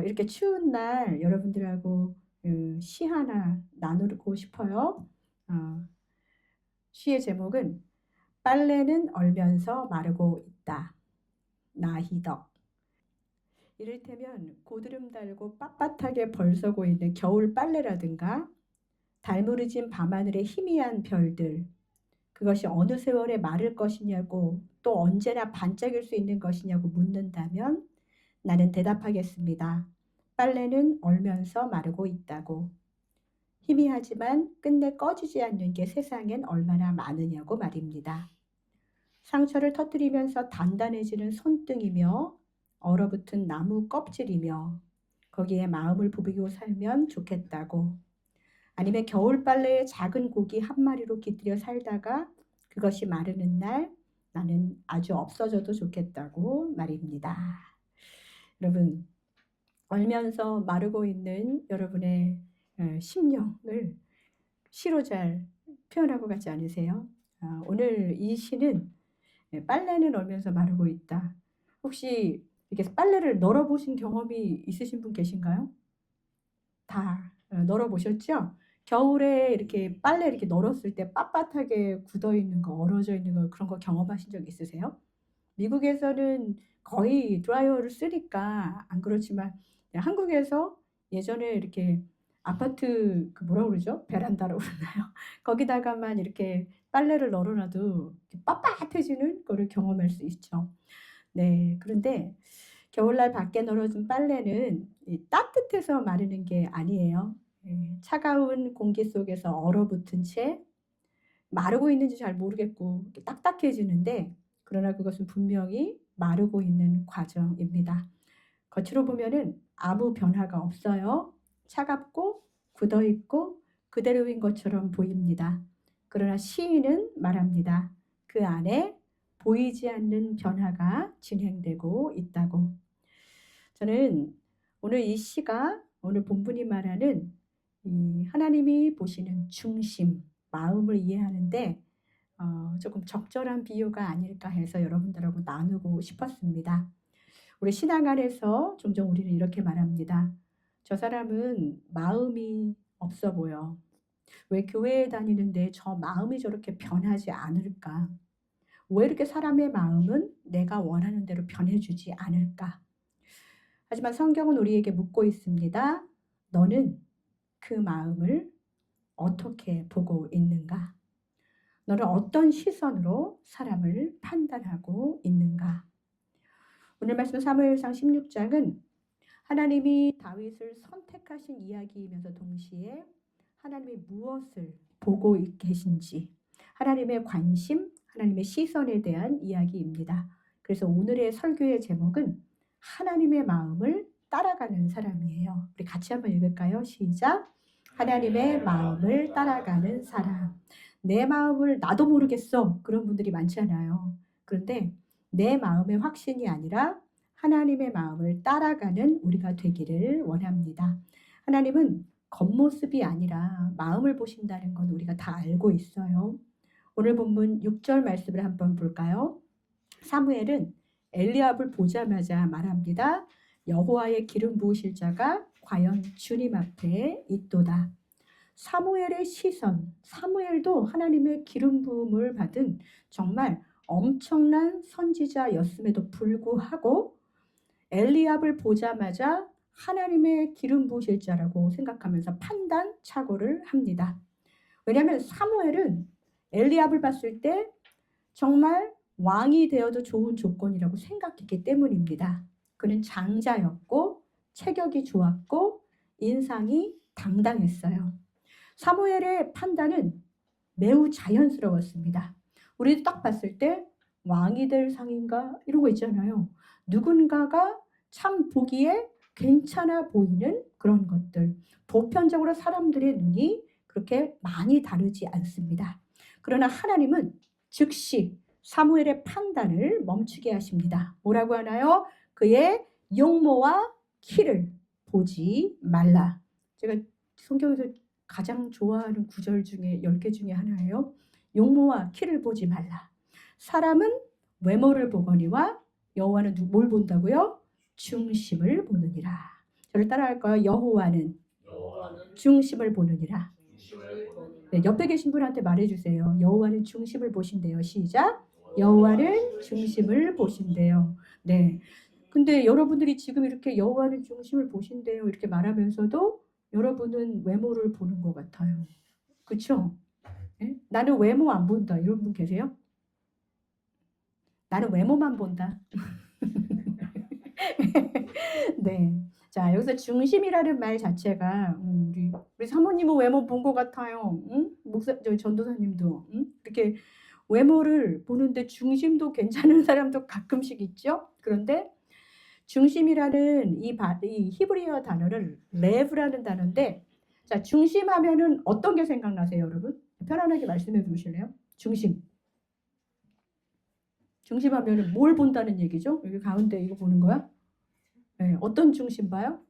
이렇게 추운 날 여러분들하고 시 하나 나누고 싶어요. 어, 시의 제목은 빨래는 얼면서 마르고 있다. 나희덕. 이를테면 고드름 달고 빳빳하게 벌서고 있는 겨울 빨래라든가 달무르진 밤하늘의 희미한 별들, 그것이 어느 세월에 마를 것이냐고, 또 언제나 반짝일 수 있는 것이냐고 묻는다면 나는 대답하겠습니다. 빨래는 얼면서 마르고 있다고. 희미하지만 끝내 꺼지지 않는 게 세상엔 얼마나 많으냐고 말입니다. 상처를 터뜨리면서 단단해지는 손등이며 얼어붙은 나무 껍질이며 거기에 마음을 부비고 살면 좋겠다고. 아니면 겨울빨래에 작은 고기 한 마리로 깃들여 살다가 그것이 마르는 날 나는 아주 없어져도 좋겠다고 말입니다. 여러분, 얼면서 마르고 있는 여러분의 심령을 시로 잘 표현하고 같지 않으세요? 오늘 이 시는 빨래는 얼면서 마르고 있다. 혹시 이렇게 빨래를 널어보신 경험이 있으신 분 계신가요? 다 널어보셨죠? 겨울에 이렇게 빨래 이렇게 널었을 때 빳빳하게 굳어 있는 거, 얼어져 있는 거, 그런 거 경험하신 적 있으세요? 미국에서는 거의 드라이어를 쓰니까 안 그렇지만 한국에서 예전에 이렇게 아파트 그 뭐라 그러죠? 베란다라고 그러나요? 거기다가만 이렇게 빨래를 널어놔도 빳빳해지는 거를 경험할 수 있죠. 네, 그런데 겨울날 밖에 널어둔 빨래는 따뜻해서 마르는 게 아니에요. 차가운 공기 속에서 얼어붙은 채 마르고 있는지 잘 모르겠고 딱딱해지는데, 그러나 그것은 분명히 마르고 있는 과정입니다. 겉으로 보면은 아무 변화가 없어요. 차갑고 굳어있고 그대로인 것처럼 보입니다. 그러나 시인은 말합니다. 그 안에 보이지 않는 변화가 진행되고 있다고. 저는 오늘 이 시가, 오늘 본문이 말하는 이 하나님이 보시는 중심, 마음을 이해하는데 조금 적절한 비유가 아닐까 해서 여러분들하고 나누고 싶었습니다. 우리 신앙 안에서 종종 우리는 이렇게 말합니다. 저 사람은 마음이 없어 보여. 왜 교회에 다니는데 저 마음이 저렇게 변하지 않을까? 왜 이렇게 사람의 마음은 내가 원하는 대로 변해주지 않을까? 하지만 성경은 우리에게 묻고 있습니다. 너는 그 마음을 어떻게 보고 있는가? 너는 어떤 시선으로 사람을 판단하고 있는가? 오늘 말씀 사무엘상 16장은 하나님이 다윗을 선택하신 이야기이면서 동시에 하나님이 무엇을 보고 계신지, 하나님의 관심, 하나님의 시선에 대한 이야기입니다. 그래서 오늘의 설교의 제목은 하나님의 마음을 따라가는 사람이에요. 우리 같이 한번 읽을까요? 시작. 하나님의 마음을 따라가는 사람. 내 마음을 나도 모르겠어. 그런 분들이 많잖아요. 그런데 내 마음의 확신이 아니라 하나님의 마음을 따라가는 우리가 되기를 원합니다. 하나님은 겉모습이 아니라 마음을 보신다는 건 우리가 다 알고 있어요. 오늘 본문 6절 말씀을 한번 볼까요? 사무엘은 엘리압을 보자마자 말합니다. 여호와의 기름 부으실 자가 과연 주님 앞에 있도다. 사무엘의 시선, 사무엘도 하나님의 기름 부음을 받은 정말 엄청난 선지자였음에도 불구하고 엘리압을 보자마자 하나님의 기름 부으실 자라고 생각하면서 판단 착오를 합니다. 왜냐하면 사무엘은 엘리압을 봤을 때 정말 왕이 되어도 좋은 조건이라고 생각했기 때문입니다. 그는 장자였고 체격이 좋았고 인상이 당당했어요. 사무엘의 판단은 매우 자연스러웠습니다. 우리도 딱 봤을 때 왕이 될 상인가 이런 거 있잖아요. 누군가가 참 보기에 괜찮아 보이는 그런 것들. 보편적으로 사람들의 눈이 그렇게 많이 다르지 않습니다. 그러나 하나님은 즉시 사무엘의 판단을 멈추게 하십니다. 뭐라고 하나요? 그의 용모와 키를 보지 말라. 제가 성경에서 가장 좋아하는 구절 중에 10개 중에 하나예요. 용모와 키를 보지 말라. 사람은 외모를 보거니와 여호와는 뭘 본다고요? 중심을 보느니라. 저를 따라할까요? 여호와는 중심을 보느니라. 네, 옆에 계신 분한테 말해주세요. 여호와는 중심을 보신대요. 시작. 여호와는 중심을 보신대요. 네. 근데 여러분들이 지금 이렇게 여호와는 중심을 보신대요 이렇게 말하면서도 여러분은 외모를 보는 것 같아요. 그렇죠? 네? 나는 외모 안 본다 이런 분 계세요? 나는 외모만 본다. 네. 자, 여기서 중심이라는 말 자체가 우리 사모님은 외모 본 것 같아요. 응? 저희 전도사님도 이렇게 외모를 보는데 중심도 괜찮은 사람도 가끔씩 있죠. 그런데 중심이라는 이 히브리어 단어를 레브라는 단어인데, 자, 중심하면은 어떤 게 생각나세요, 여러분? 편안하게 말씀해 주실래요? 중심. 중심하면은 뭘 본다는 얘기죠? 여기 가운데 이거 보는 거야? 네, 어떤 중심 봐요?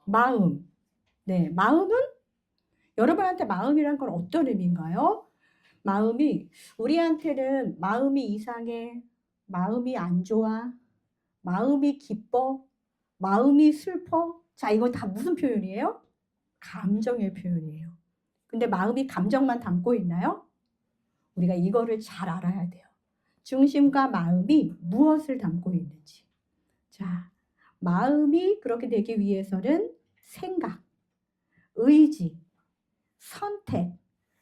마음. 네, 마음은 여러분한테 마음이란 건 어떤 의미인가요? 마음이 우리한테는 마음이 이상해, 마음이 안 좋아, 마음이 기뻐, 마음이 슬퍼. 자, 이거 다 무슨 표현이에요? 감정의 표현이에요. 근데 마음이 감정만 담고 있나요? 우리가 이거를 잘 알아야 돼요. 중심과 마음이 무엇을 담고 있는지. 자, 마음이 그렇게 되기 위해서는 생각, 의지, 선택,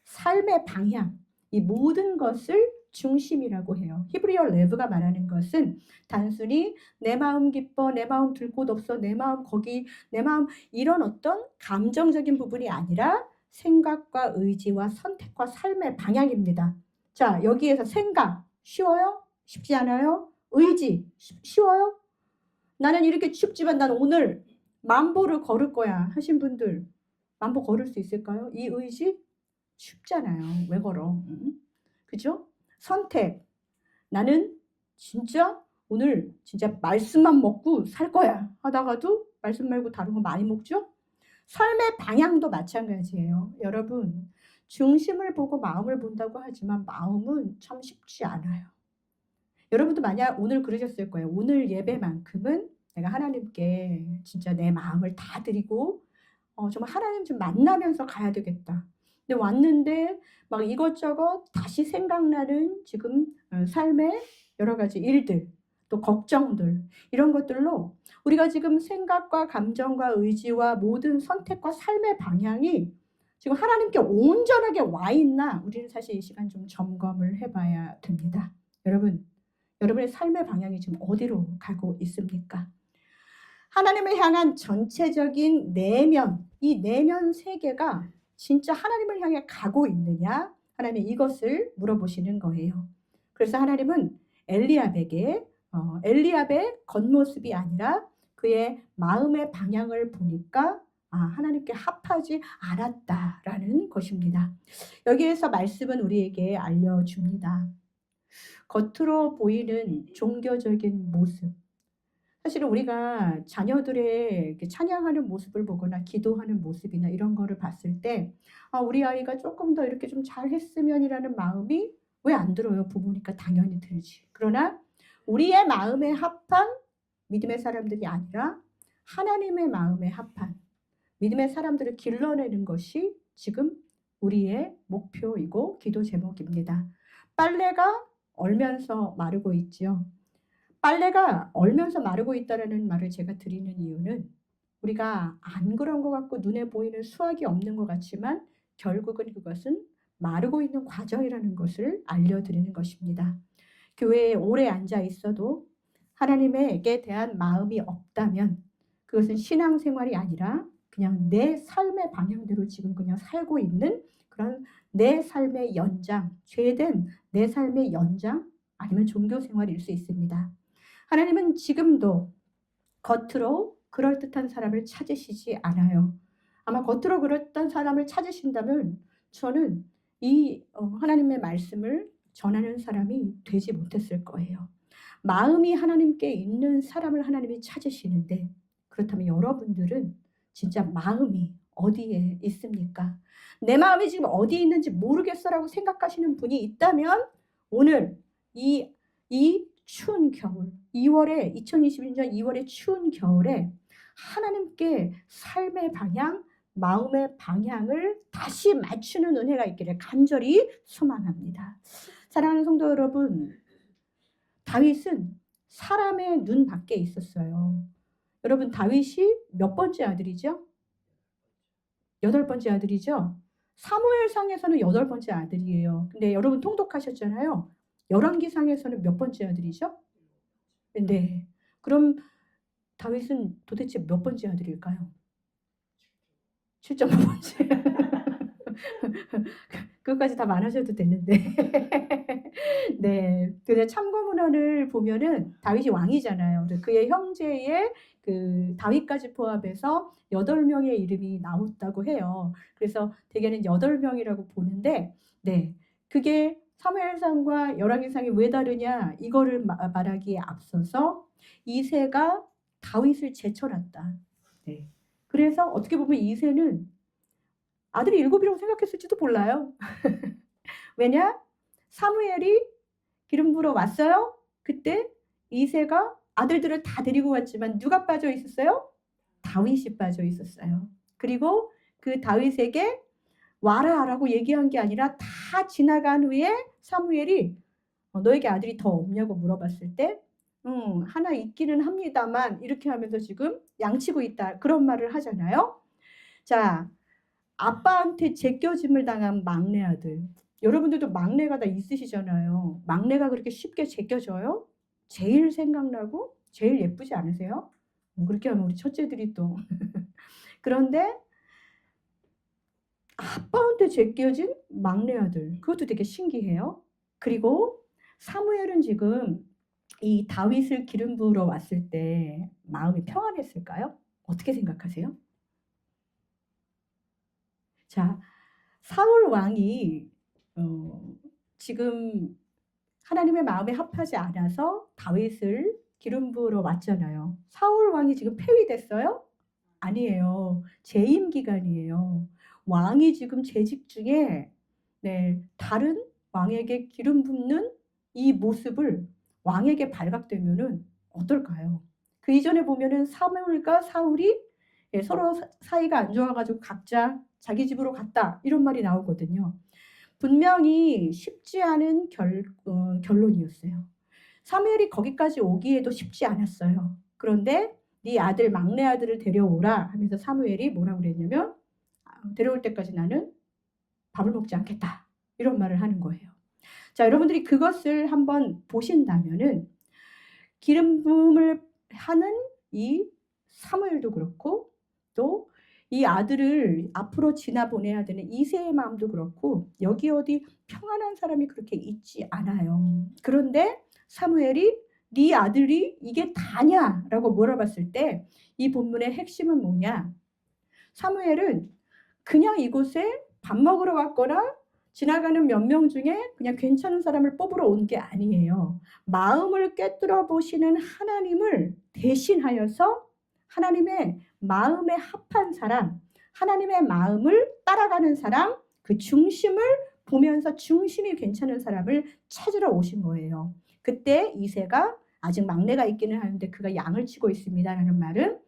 삶의 방향, 이 모든 것을 중심이라고 해요. 히브리어 레브가 말하는 것은 단순히 내 마음 기뻐, 내 마음 들 곳 없어, 내 마음 거기, 내 마음 이런 어떤 감정적인 부분이 아니라 생각과 의지와 선택과 삶의 방향입니다. 자, 여기에서 생각 쉬워요? 쉽지 않아요? 의지 쉬워요? 나는 이렇게 춥지만 난 오늘 만보를 걸을 거야 하신 분들 만보 걸을 수 있을까요? 이 의지? 쉽잖아요. 왜 걸어? 그죠? 선택. 나는 진짜 오늘 진짜 말씀만 먹고 살 거야 하다가도 말씀 말고 다른 거 많이 먹죠? 삶의 방향도 마찬가지예요. 여러분, 중심을 보고 마음을 본다고 하지만 마음은 참 쉽지 않아요. 여러분도 만약 오늘 그러셨을 거예요. 오늘 예배만큼은 내가 하나님께 진짜 내 마음을 다 드리고 정말 하나님 좀 만나면서 가야 되겠다. 근데 왔는데 막 이것저것 다시 생각나는 지금 삶의 여러 가지 일들, 또 걱정들 이런 것들로 우리가 지금 생각과 감정과 의지와 모든 선택과 삶의 방향이 지금 하나님께 온전하게 와 있나 우리는 사실 이 시간 좀 점검을 해봐야 됩니다. 여러분의 삶의 방향이 지금 어디로 가고 있습니까? 하나님을 향한 전체적인 내면, 이 내면 세계가 진짜 하나님을 향해 가고 있느냐? 하나님이 이것을 물어보시는 거예요. 그래서 하나님은 엘리압에게 엘리압의 겉모습이 아니라 그의 마음의 방향을 보니까 하나님께 합하지 않았다라는 것입니다. 여기에서 말씀은 우리에게 알려줍니다. 겉으로 보이는 종교적인 모습, 사실은 우리가 자녀들의 찬양하는 모습을 보거나 기도하는 모습이나 이런 거를 봤을 때 우리 아이가 조금 더 이렇게 좀 잘했으면이라는 마음이 왜 안 들어요? 부모니까 당연히 들지. 그러나 우리의 마음에 합한 믿음의 사람들이 아니라 하나님의 마음에 합한 믿음의 사람들을 길러내는 것이 지금 우리의 목표이고 기도 제목입니다. 빨래가 얼면서 마르고 있지요. 빨래가 얼면서 마르고 있다는 말을 제가 드리는 이유는 우리가 안 그런 것 같고 눈에 보이는 수확이 없는 것 같지만 결국은 그것은 마르고 있는 과정이라는 것을 알려드리는 것입니다. 교회에 오래 앉아 있어도 하나님에게 대한 마음이 없다면 그것은 신앙생활이 아니라 그냥 내 삶의 방향대로 지금 그냥 살고 있는 그런 내 삶의 연장, 죄된 내 삶의 연장 아니면 종교생활일 수 있습니다. 하나님은 지금도 겉으로 그럴듯한 사람을 찾으시지 않아요. 아마 겉으로 그럴듯한 사람을 찾으신다면 저는 이 하나님의 말씀을 전하는 사람이 되지 못했을 거예요. 마음이 하나님께 있는 사람을 하나님이 찾으시는데 그렇다면 여러분들은 진짜 마음이 어디에 있습니까? 내 마음이 지금 어디에 있는지 모르겠어라고 생각하시는 분이 있다면 오늘 이 추운 겨울 2021년 2월의 추운 겨울에 하나님께 삶의 방향, 마음의 방향을 다시 맞추는 은혜가 있기를 간절히 소망합니다. 사랑하는 성도 여러분, 다윗은 사람의 눈 밖에 있었어요. 여러분, 다윗이 몇 번째 아들이죠? 8번째 아들이죠? 사무엘상에서는 8번째 아들이에요. 근데 여러분 통독하셨잖아요. 열왕기상에서는 몇 번째 아들이죠? 네. 그럼 다윗은 도대체 몇 번째 아들일까요? 7.5번째. 그것까지 다 말하셔도 되는데. 네. 근데 참고 문헌을 보면은 다윗이 왕이잖아요. 그의 형제의 그 다윗까지 포함해서 8명의 이름이 나왔다고 해요. 그래서 대개는 8명이라고 보는데, 네. 그게 사무엘상과 열왕기상이 왜 다르냐? 이거를 말하기에 앞서서 이새가 다윗을 제쳐놨다. 네. 그래서 어떻게 보면 이새는 아들이 7이라고 생각했을지도 몰라요. 왜냐? 사무엘이 기름 부으러 왔어요. 그때 이새가 아들들을 다 데리고 왔지만 누가 빠져 있었어요? 다윗이 빠져 있었어요. 그리고 그 다윗에게 와라라고 얘기한 게 아니라 다 지나간 후에 사무엘이 너에게 아들이 더 없냐고 물어봤을 때 하나 있기는 합니다만 이렇게 하면서 지금 양치고 있다. 그런 말을 하잖아요. 자, 아빠한테 제껴짐을 당한 막내 아들. 여러분들도 막내가 다 있으시잖아요. 막내가 그렇게 쉽게 제껴져요? 제일 생각나고 제일 예쁘지 않으세요? 그렇게 하면 우리 첫째들이 또. 그런데 아빠한테 제껴진 막내 아들. 그것도 되게 신기해요. 그리고 사무엘은 지금 이 다윗을 기름 부으러 왔을 때 마음이 평안했을까요? 어떻게 생각하세요? 자, 사울 왕이 지금 하나님의 마음에 합하지 않아서 다윗을 기름 부으러 왔잖아요. 사울 왕이 지금 폐위됐어요? 아니에요. 재임 기간이에요. 왕이 지금 재직 중에 다른 왕에게 기름 붓는 이 모습을 왕에게 발각되면은 어떨까요? 그 이전에 보면은 사무엘과 사울이 서로 사이가 안 좋아가지고 각자 자기 집으로 갔다 이런 말이 나오거든요. 분명히 쉽지 않은 결론이었어요. 사무엘이 거기까지 오기에도 쉽지 않았어요. 그런데 네 아들 막내 아들을 데려오라 하면서 사무엘이 뭐라고 그랬냐면 데려올 때까지 나는 밥을 먹지 않겠다 이런 말을 하는 거예요. 자, 여러분들이 그것을 한번 보신다면은 기름 부음을 하는 이 사무엘도 그렇고 또 이 아들을 앞으로 지나보내야 되는 이새의 마음도 그렇고 여기 어디 평안한 사람이 그렇게 있지 않아요. 그런데 사무엘이 네 아들이 이게 다냐라고 물어봤을 때 이 본문의 핵심은 뭐냐? 사무엘은 그냥 이곳에 밥 먹으러 왔거나 지나가는 몇 명 중에 그냥 괜찮은 사람을 뽑으러 온 게 아니에요. 마음을 꿰뚫어 보시는 하나님을 대신하여서 하나님의 마음에 합한 사람, 하나님의 마음을 따라가는 사람, 그 중심을 보면서 중심이 괜찮은 사람을 찾으러 오신 거예요. 그때 이새가 아직 막내가 있기는 하는데 그가 양을 치고 있습니다라는 말은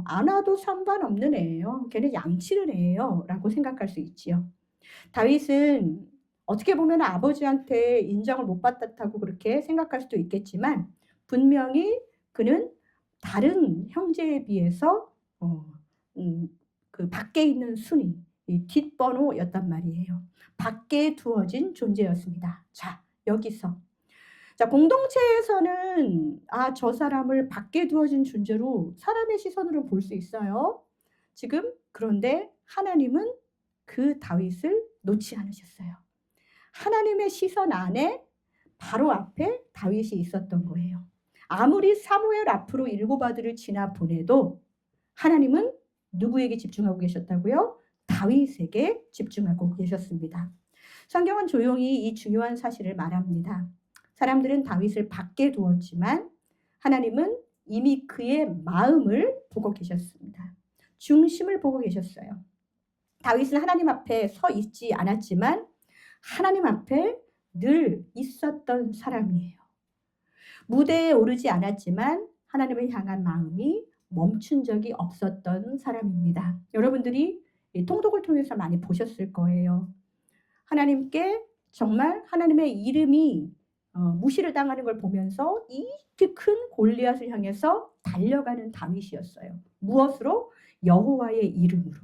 안 와도 상관없는 애예요. 걔는 양치는 애예요. 라고 생각할 수 있지요. 다윗은 어떻게 보면 아버지한테 인정을 못 받았다고 그렇게 생각할 수도 있겠지만 분명히 그는 다른 형제에 비해서 그 밖에 있는 순위, 이 뒷번호였단 말이에요. 밖에 두어진 존재였습니다. 자, 여기서 자, 공동체에서는 저 사람을 밖에 두어진 존재로 사람의 시선으로 볼 수 있어요. 지금 그런데 하나님은 그 다윗을 놓지 않으셨어요. 하나님의 시선 안에 바로 앞에 다윗이 있었던 거예요. 아무리 사무엘 앞으로 7 아들을 지나 보내도 하나님은 누구에게 집중하고 계셨다고요? 다윗에게 집중하고 계셨습니다. 성경은 조용히 이 중요한 사실을 말합니다. 사람들은 다윗을 밖에 두었지만 하나님은 이미 그의 마음을 보고 계셨습니다. 중심을 보고 계셨어요. 다윗은 하나님 앞에 서 있지 않았지만 하나님 앞에 늘 있었던 사람이에요. 무대에 오르지 않았지만 하나님을 향한 마음이 멈춘 적이 없었던 사람입니다. 여러분들이 이 통독을 통해서 많이 보셨을 거예요. 하나님께 정말 하나님의 이름이 무시를 당하는 걸 보면서 이렇게 큰 골리앗을 향해서 달려가는 다윗이었어요. 무엇으로? 여호와의 이름으로.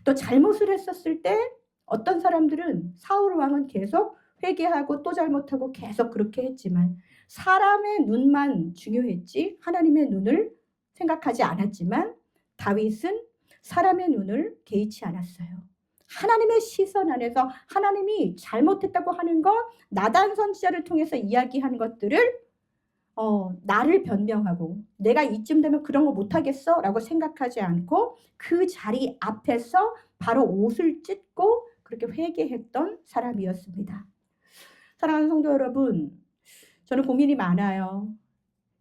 또 잘못을 했었을 때 어떤 사람들은 사울 왕은 계속 회개하고 또 잘못하고 계속 그렇게 했지만 사람의 눈만 중요했지 하나님의 눈을 생각하지 않았지만 다윗은 사람의 눈을 개의치 않았어요. 하나님의 시선 안에서 하나님이 잘못했다고 하는 것, 나단 선지자를 통해서 이야기하는 것들을 나를 변명하고 내가 이쯤 되면 그런 거 못하겠어 라고 생각하지 않고 그 자리 앞에서 바로 옷을 찢고 그렇게 회개했던 사람이었습니다. 사랑하는 성도 여러분, 저는 고민이 많아요.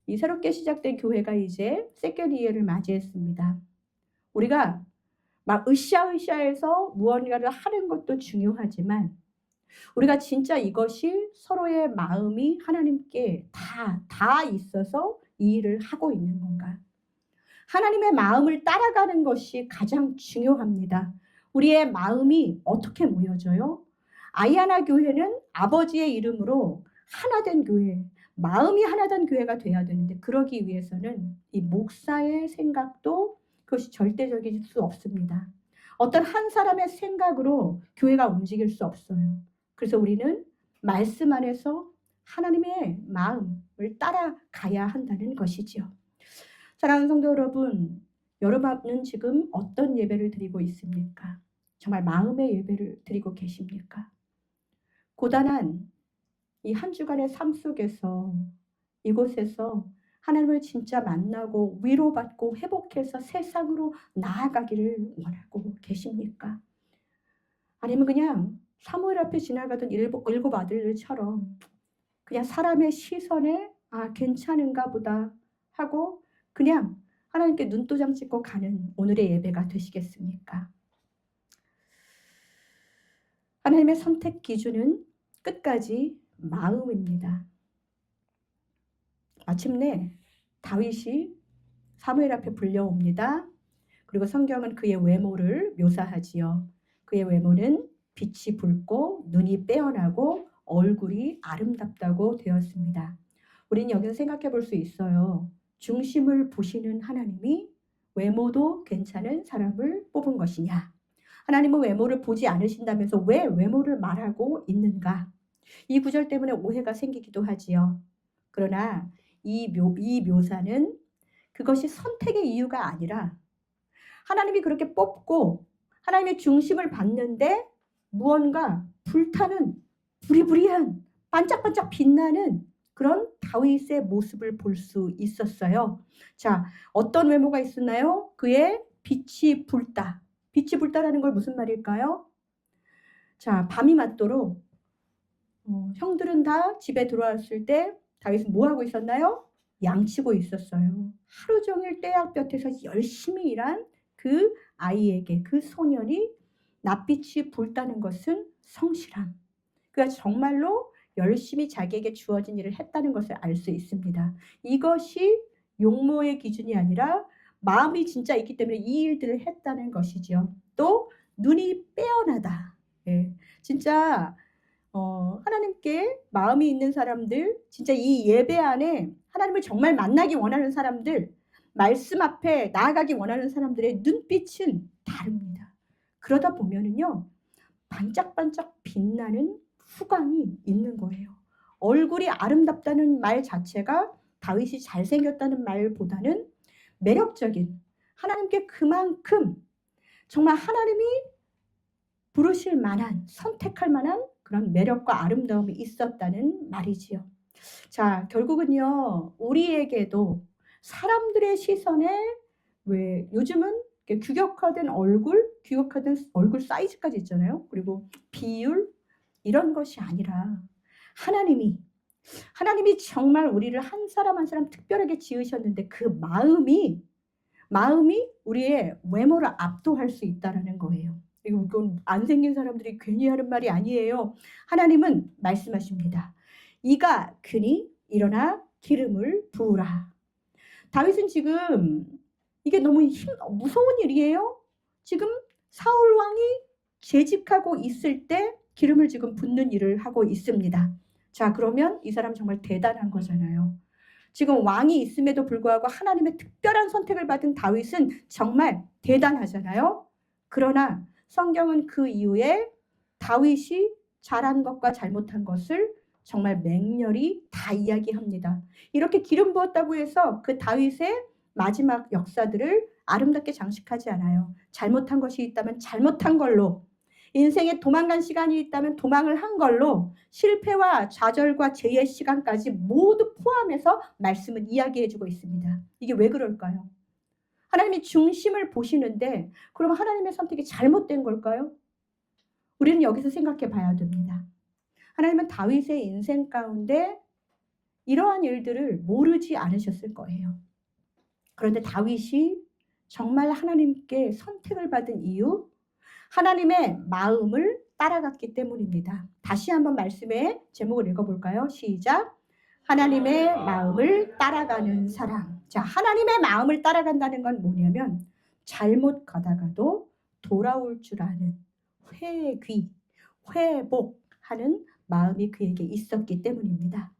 이 새롭게 시작된 교회가 이제 세컨 이어를 맞이했습니다. 우리가 막 으쌰으쌰해서 무언가를 하는 것도 중요하지만 우리가 진짜 이것이 서로의 마음이 하나님께 다 있어서 이 일을 하고 있는 건가? 하나님의 마음을 따라가는 것이 가장 중요합니다. 우리의 마음이 어떻게 모여져요? 아이아나 교회는 아버지의 이름으로 하나된 교회, 마음이 하나된 교회가 돼야 되는데 그러기 위해서는 이 목사의 생각도 그것이 절대적일 수 없습니다. 어떤 한 사람의 생각으로 교회가 움직일 수 없어요. 그래서 우리는 말씀 안에서 하나님의 마음을 따라가야 한다는 것이지요. 사랑하는 성도 여러분, 여러분은 지금 어떤 예배를 드리고 있습니까? 정말 마음의 예배를 드리고 계십니까? 고단한 이 한 주간의 삶 속에서 이곳에서 하나님을 진짜 만나고 위로받고 회복해서 세상으로 나아가기를 원하고 계십니까? 아니면 그냥 사무엘 앞에 지나가던 일곱 아들들처럼 그냥 사람의 시선에 괜찮은가 보다 하고 그냥 하나님께 눈도장 찍고 가는 오늘의 예배가 되시겠습니까? 하나님의 선택 기준은 끝까지 마음입니다. 마침내 다윗이 사무엘 앞에 불려옵니다. 그리고 성경은 그의 외모를 묘사하지요. 그의 외모는 빛이 붉고 눈이 빼어나고 얼굴이 아름답다고 되었습니다. 우리는 여기서 생각해 볼 수 있어요. 중심을 보시는 하나님이 외모도 괜찮은 사람을 뽑은 것이냐? 하나님은 외모를 보지 않으신다면서 왜 외모를 말하고 있는가? 이 구절 때문에 오해가 생기기도 하지요. 그러나 이 묘사는 그것이 선택의 이유가 아니라 하나님이 그렇게 뽑고 하나님의 중심을 받는데 무언가 불타는 부리부리한 반짝반짝 빛나는 그런 다윗의 모습을 볼 수 있었어요. 자, 어떤 외모가 있었나요? 그의 빛이 불다. 빛이 불다라는 걸 무슨 말일까요? 자, 밤이 맞도록 형들은 다 집에 들어왔을 때 다윗은 뭐 하고 있었나요? 양치고 있었어요. 하루 종일 떼약볕에서 열심히 일한 그 아이에게 그 소년이 낯빛이 불다는 것은 성실함. 그가 정말로 열심히 자기에게 주어진 일을 했다는 것을 알 수 있습니다. 이것이 용모의 기준이 아니라 마음이 진짜 있기 때문에 이 일들을 했다는 것이죠. 또 눈이 빼어나다. 예, 진짜 하나님께 마음이 있는 사람들, 진짜 이 예배 안에 하나님을 정말 만나기 원하는 사람들, 말씀 앞에 나아가기 원하는 사람들의 눈빛은 다릅니다. 그러다 보면은요, 반짝반짝 빛나는 후광이 있는 거예요. 얼굴이 아름답다는 말 자체가 다윗이 잘생겼다는 말보다는 매력적인, 하나님께 그만큼 정말 하나님이 부르실 만한, 선택할 만한 그런 매력과 아름다움이 있었다는 말이지요. 자, 결국은요, 우리에게도 사람들의 시선에 왜 요즘은 규격화된 얼굴 사이즈까지 있잖아요. 그리고 비율 이런 것이 아니라 하나님이 정말 우리를 한 사람 한 사람 특별하게 지으셨는데 그 마음이 우리의 외모를 압도할 수 있다라는 거예요. 이건 안 생긴 사람들이 괜히 하는 말이 아니에요. 하나님은 말씀하십니다. 이가 그니 일어나 기름을 부으라. 다윗은 지금 이게 너무 무서운 일이에요. 지금 사울 왕이 재직하고 있을 때 기름을 지금 붓는 일을 하고 있습니다. 자, 그러면 이 사람 정말 대단한 거잖아요. 지금 왕이 있음에도 불구하고 하나님의 특별한 선택을 받은 다윗은 정말 대단하잖아요. 그러나 성경은 그 이후에 다윗이 잘한 것과 잘못한 것을 정말 맹렬히 다 이야기합니다. 이렇게 기름 부었다고 해서 그 다윗의 마지막 역사들을 아름답게 장식하지 않아요. 잘못한 것이 있다면 잘못한 걸로, 인생에 도망간 시간이 있다면 도망을 한 걸로, 실패와 좌절과 죄의 시간까지 모두 포함해서 말씀은 이야기해주고 있습니다. 이게 왜 그럴까요? 하나님이 중심을 보시는데 그럼 하나님의 선택이 잘못된 걸까요? 우리는 여기서 생각해 봐야 됩니다. 하나님은 다윗의 인생 가운데 이러한 일들을 모르지 않으셨을 거예요. 그런데 다윗이 정말 하나님께 선택을 받은 이유, 하나님의 마음을 따라갔기 때문입니다. 다시 한번 말씀의 제목을 읽어볼까요? 시작. 하나님의 마음을 따라가는 사람. 자, 하나님의 마음을 따라간다는 건 뭐냐면 잘못 가다가도 돌아올 줄 아는 회귀, 회복하는 마음이 그에게 있었기 때문입니다.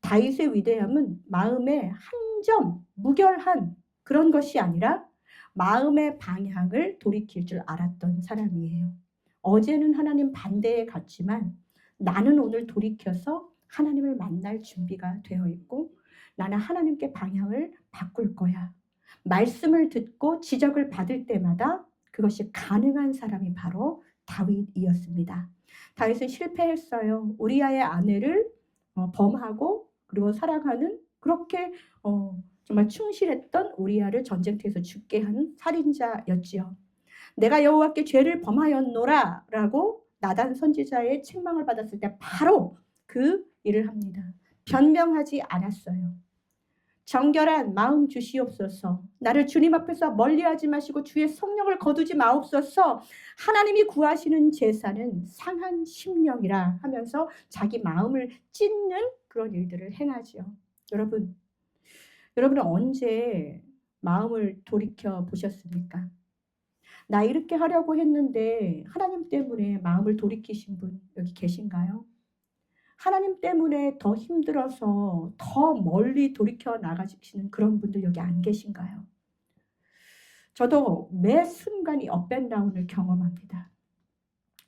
다윗의 위대함은 마음의 한 점 무결한 그런 것이 아니라 마음의 방향을 돌이킬 줄 알았던 사람이에요. 어제는 하나님 반대에 갔지만 나는 오늘 돌이켜서 하나님을 만날 준비가 되어 있고 나는 하나님께 방향을 바꿀 거야. 말씀을 듣고 지적을 받을 때마다 그것이 가능한 사람이 바로 다윗이었습니다. 다윗은 실패했어요. 우리아의 아내를 범하고 그리고 살아가는 그렇게 정말 충실했던 우리아를 전쟁터에서 죽게 한 살인자였지요. 내가 여호와께 죄를 범하였노라 라고 나단 선지자의 책망을 받았을 때 바로 그 일을 합니다. 변명하지 않았어요. 정결한 마음 주시옵소서. 나를 주님 앞에서 멀리하지 마시고 주의 성령을 거두지 마옵소서. 하나님이 구하시는 제사는 상한 심령이라 하면서 자기 마음을 찢는 그런 일들을 행하지요. 여러분은 언제 마음을 돌이켜 보셨습니까? 나 이렇게 하려고 했는데 하나님 때문에 마음을 돌이키신 분 여기 계신가요? 하나님 때문에 더 힘들어서 더 멀리 돌이켜 나가시는 그런 분들 여기 안 계신가요? 저도 매 순간이 업앤다운을 경험합니다.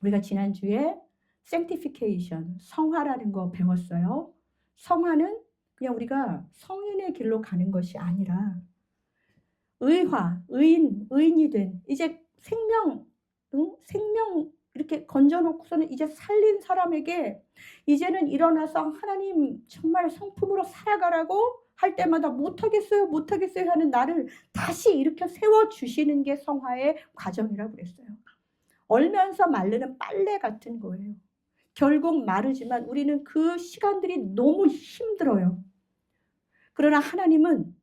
우리가 지난주에 sanctification, 성화라는 거 배웠어요. 성화는 그냥 우리가 성인의 길로 가는 것이 아니라 의화, 의인이 된 이제 생명 이렇게 건져놓고서는 이제 살린 사람에게 이제는 일어나서 하나님 정말 성품으로 살아가라고 할 때마다 못하겠어요 하는 나를 다시 일으켜 세워주시는 게 성화의 과정이라고 그랬어요. 얼면서 마르는 빨래 같은 거예요. 결국 마르지만 우리는 그 시간들이 너무 힘들어요. 그러나 하나님은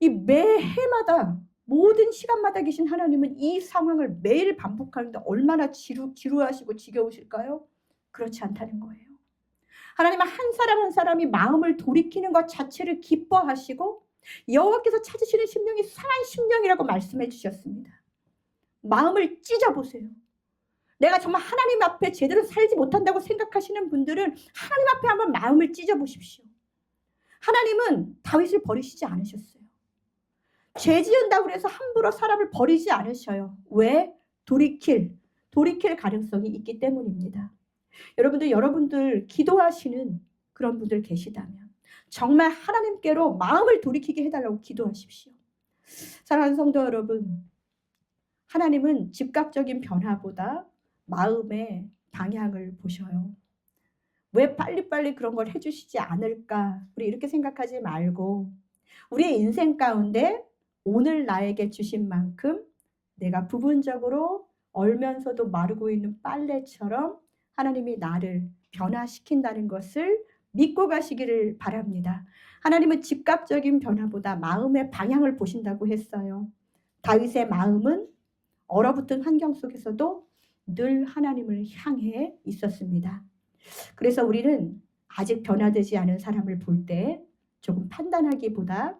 이 매해마다 모든 시간마다 계신 하나님은 이 상황을 매일 반복하는데 얼마나 지루하시고 지겨우실까요? 그렇지 않다는 거예요. 하나님은 한 사람 한 사람이 마음을 돌이키는 것 자체를 기뻐하시고 여호와께서 찾으시는 심령이 상한 심령이라고 말씀해 주셨습니다. 마음을 찢어보세요. 내가 정말 하나님 앞에 제대로 살지 못한다고 생각하시는 분들은 하나님 앞에 한번 마음을 찢어보십시오. 하나님은 다윗을 버리시지 않으셨어요. 죄 지은다고 해서 함부로 사람을 버리지 않으셔요. 왜? 돌이킬 가능성이 있기 때문입니다. 여러분들 기도하시는 그런 분들 계시다면 정말 하나님께로 마음을 돌이키게 해달라고 기도하십시오. 사랑하는 성도 여러분, 하나님은 즉각적인 변화보다 마음의 방향을 보셔요. 왜 빨리빨리 그런 걸 해주시지 않을까? 우리 이렇게 생각하지 말고 우리의 인생 가운데 오늘 나에게 주신 만큼 내가 부분적으로 얼면서도 마르고 있는 빨래처럼 하나님이 나를 변화시킨다는 것을 믿고 가시기를 바랍니다. 하나님은 즉각적인 변화보다 마음의 방향을 보신다고 했어요. 다윗의 마음은 얼어붙은 환경 속에서도 늘 하나님을 향해 있었습니다. 그래서 우리는 아직 변화되지 않은 사람을 볼 때 조금 판단하기보다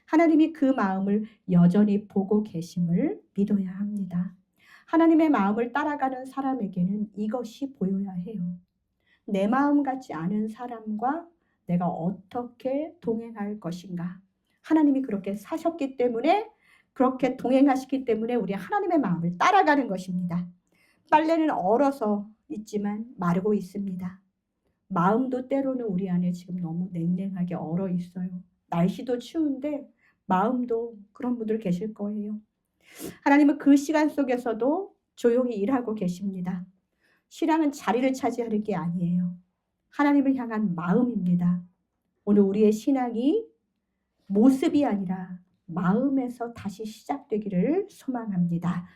하나님이 그 마음을 여전히 보고 계심을 믿어야 합니다. 하나님의 마음을 따라가는 사람에게는 이것이 보여야 해요. 내 마음 같지 않은 사람과 내가 어떻게 동행할 것인가. 하나님이 그렇게 사셨기 때문에, 그렇게 동행하시기 때문에 우리 하나님의 마음을 따라가는 것입니다. 빨래는 얼어서 있지만 마르고 있습니다. 마음도 때로는 우리 안에 지금 너무 냉랭하게 얼어 있어요. 날씨도 추운데 마음도 그런 분들 계실 거예요. 하나님은 그 시간 속에서도 조용히 일하고 계십니다. 신앙은 자리를 차지하는 게 아니에요. 하나님을 향한 마음입니다. 오늘 우리의 신앙이 모습이 아니라 마음에서 다시 시작되기를 소망합니다.